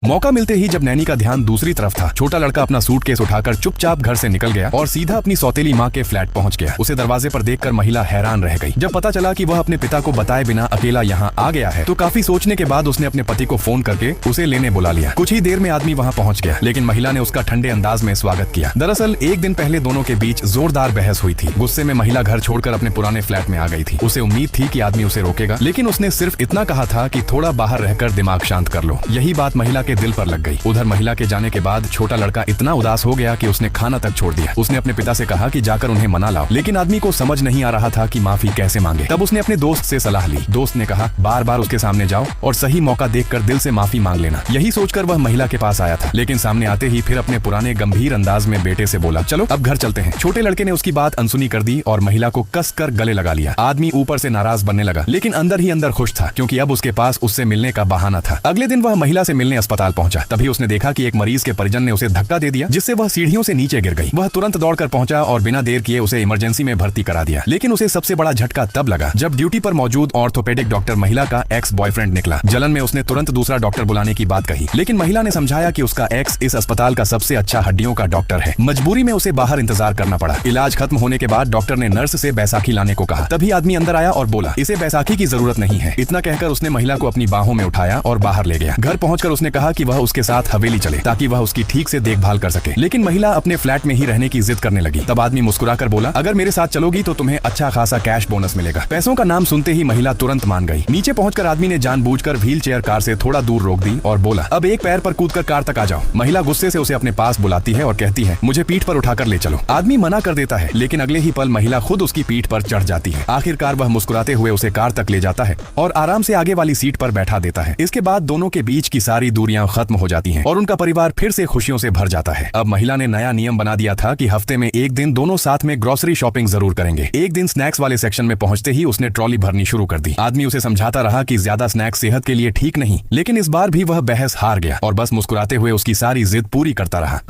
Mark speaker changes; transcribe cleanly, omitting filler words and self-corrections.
Speaker 1: मौका मिलते ही जब नैनी का ध्यान दूसरी तरफ था, छोटा लड़का अपना सूटकेस उठाकर चुपचाप घर से निकल गया और सीधा अपनी सौतेली माँ के फ्लैट पहुंच गया। उसे दरवाजे पर देखकर महिला हैरान रह गई। जब पता चला कि वह अपने पिता को बताए बिना अकेला यहाँ आ गया है, तो काफी सोचने के बाद उसने अपने पति को फोन करके उसे लेने बुला लिया। कुछ ही देर में आदमी वहाँ पहुँच गया, लेकिन महिला ने उसका ठंडे अंदाज में स्वागत किया। दरअसल एक दिन पहले दोनों के बीच जोरदार बहस हुई थी। गुस्से में महिला घर छोड़कर अपने पुराने फ्लैट में आ गई थी। उसे उम्मीद थी कि आदमी उसे रोकेगा, लेकिन उसने सिर्फ इतना कहा था कि थोड़ा बाहर रहकर दिमाग शांत कर लो। यही बात महिला के दिल पर लग गई। उधर महिला के जाने के बाद छोटा लड़का इतना उदास हो गया कि उसने खाना तक छोड़ दिया। उसने अपने पिता से कहा कि जाकर उन्हें मना लाओ, लेकिन आदमी को समझ नहीं आ रहा था कि माफी कैसे मांगे। तब उसने अपने दोस्त से सलाह ली। दोस्त ने कहा, बार बार उसके सामने जाओ और सही मौका देखकर दिल से माफी मांग लेना। यही सोचकर वह महिला के पास आया था, लेकिन सामने आते ही फिर अपने पुराने गंभीर अंदाज में बेटे से बोला, चलो अब घर चलते हैं। छोटे लड़के ने उसकी बात अनसुनी कर दी और महिला को कस कर गले लगा लिया। आदमी ऊपर से नाराज बनने लगा, लेकिन अंदर ही अंदर खुश था, क्योंकि अब उसके पास उससे मिलने का बहाना था। अगले दिन वह महिला से मिलने अस्पताल पहुंचा। तभी उसने देखा कि एक मरीज के परिजन ने उसे धक्का दे दिया, जिससे वह सीढ़ियों से नीचे गिर गई। वह तुरंत दौड़कर पहुंचा और बिना देर किए उसे इमरजेंसी में भर्ती करा दिया। लेकिन उसे सबसे बड़ा झटका तब लगा जब ड्यूटी पर मौजूद ऑर्थोपेडिक डॉक्टर महिला का एक्स बॉयफ्रेंड निकला। जलन में उसने तुरंत दूसरा डॉक्टर बुलाने की बात कही, लेकिन महिला ने समझाया कि उसका एक्स इस अस्पताल का सबसे अच्छा हड्डियों का डॉक्टर है। मजबूरी में उसे बाहर इंतजार करना पड़ा। इलाज खत्म होने के बाद डॉक्टर ने नर्स से बैसाखी लाने को कहा। तभी आदमी अंदर आया और बोला, इसे बैसाखी की जरूरत नहीं है। इतना कहकर उसने महिला को अपनी बाहों में उठाया और बाहर ले गया। घर पहुंचकर उसने कहा कि वह उसके साथ हवेली चले, ताकि वह उसकी ठीक से देखभाल कर सके। लेकिन महिला अपने फ्लैट में ही रहने की जिद करने लगी। तब आदमी मुस्कुराकर बोला, अगर मेरे साथ चलोगी तो तुम्हें अच्छा खासा कैश बोनस मिलेगा। पैसों का नाम सुनते ही महिला तुरंत मान गई। नीचे पहुंचकर आदमी ने जानबूझकर व्हील चेयर कार से थोड़ा दूर रोक दी और बोला, अब एक पैर पर कूदकर कार तक आ जाओ। महिला गुस्से से उसे अपने पास बुलाती है और कहती है, मुझे पीठ पर उठाकर ले चलो। आदमी मना कर देता है, लेकिन अगले ही पल महिला खुद उसकी पीठ पर चढ़ जाती है। आखिरकार वह मुस्कुराते हुए उसे कार तक ले जाता है और आराम से आगे वाली सीट पर बैठा देता है। इसके बाद दोनों के बीच की सारी दूरियां खत्म हो जाती हैं और उनका परिवार फिर से खुशियों से भर जाता है। अब महिला ने नया नियम बना दिया था कि हफ्ते में एक दिन दोनों साथ में ग्रोसरी शॉपिंग जरूर करेंगे। एक दिन स्नैक्स वाले सेक्शन में पहुंचते ही उसने ट्रॉली भरनी शुरू कर दी। आदमी उसे समझाता रहा कि ज्यादा स्नैक्स सेहत के लिए ठीक नहीं, लेकिन इस बार भी वह बहस हार गया और बस मुस्कुराते हुए उसकी सारी जिद पूरी करता रहा।